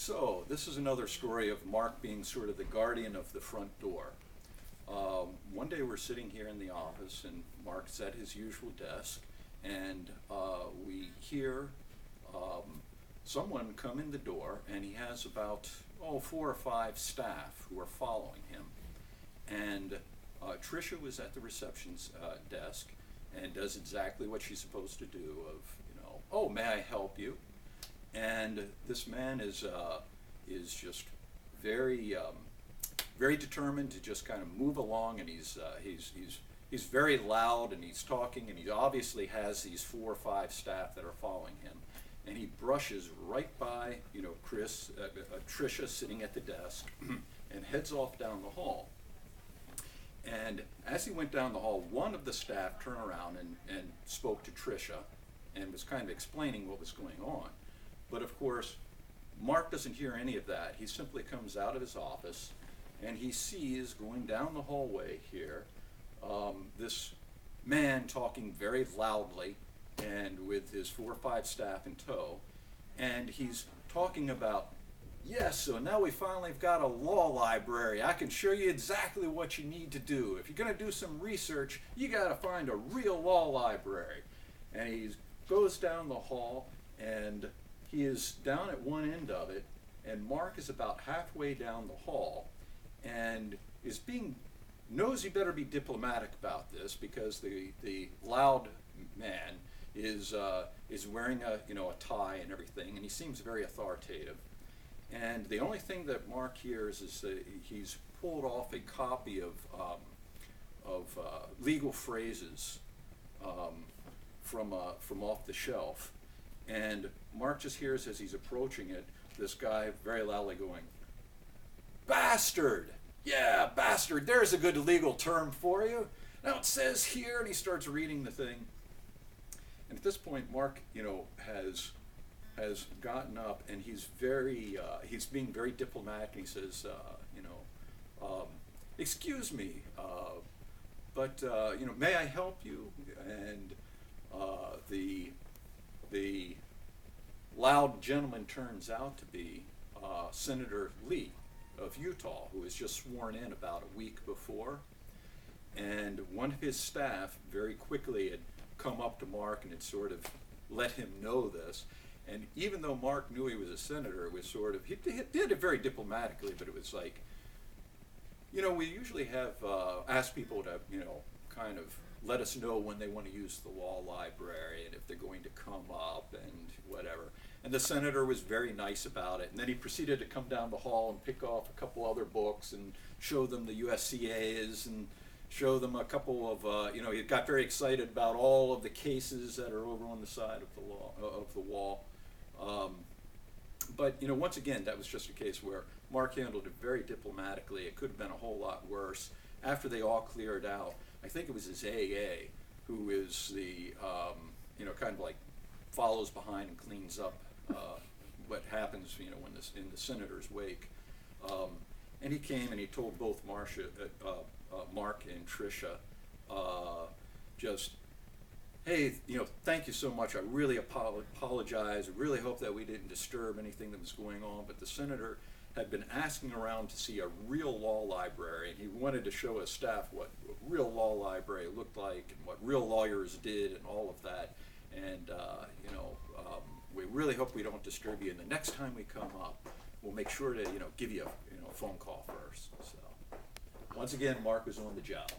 So this is another story of Mark being sort of the guardian of the front door. One day we're sitting here in the office and Mark's at his usual desk, and we hear someone come in the door, and he has about 4 or 5 staff who are following him. And Tricia was at the reception's desk and does exactly what she's supposed to do of, oh, may I help you? And this man is just very very determined to just kind of move along, and he's very loud, and he's talking, and he obviously has these 4 or 5 staff that are following him, and he brushes right by Tricia sitting at the desk and heads off down the hall. And as he went down the hall, one of the staff turned around and spoke to Tricia and was kind of explaining what was going on. But of course, Mark doesn't hear any of that. He simply comes out of his office and he sees going down the hallway here this man talking very loudly and with his 4 or 5 staff in tow. And he's talking about, yes, so now we finally have got a law library. I can show you exactly what you need to do. If you're going to do some research, you got to find a real law library. And he goes down the hall, and he is down at one end of it, and Mark is about halfway down the hall, and knows he better be diplomatic about this, because the loud man is wearing a tie and everything, and he seems very authoritative. And the only thing that Mark hears is that he's pulled off a copy of legal phrases from off the shelf. And Mark just hears, as he's approaching it, this guy very loudly going, "Bastard! Yeah, bastard, there's a good legal term for you. Now it says here," and he starts reading the thing. And at this point, Mark, has gotten up, and he's being very diplomatic, and he says, "Excuse me, but may I help you?" And the loud gentleman turns out to be Senator Lee of Utah, who was just sworn in about a week before. And one of his staff very quickly had come up to Mark and had sort of let him know this. And even though Mark knew he was a senator, it was sort of, he did it very diplomatically, but it was like, we usually have asked people to, kind of let us know when they want to use the law library and if they're going to come up and whatever. And the senator was very nice about it. And then he proceeded to come down the hall and pick off a couple other books and show them the USCA's and show them a couple of, he got very excited about all of the cases that are over on the side of the wall. But once again, that was just a case where Mark handled it very diplomatically. It could have been a whole lot worse. After they all cleared out, I think it was his AA, who is the, kind of like follows behind and cleans up what happens, when in the senator's wake. And he came and he told both Mark and Tricia, just, "Hey, thank you so much. I really apologize. I really hope that we didn't disturb anything that was going on." But the senator had been asking around to see a real law library, and he wanted to show his staff what a real law library looked like and what real lawyers did and all of that. And we really hope we don't disturb you. And the next time we come up, we'll make sure to give you a phone call first. So once again, Mark was on the job.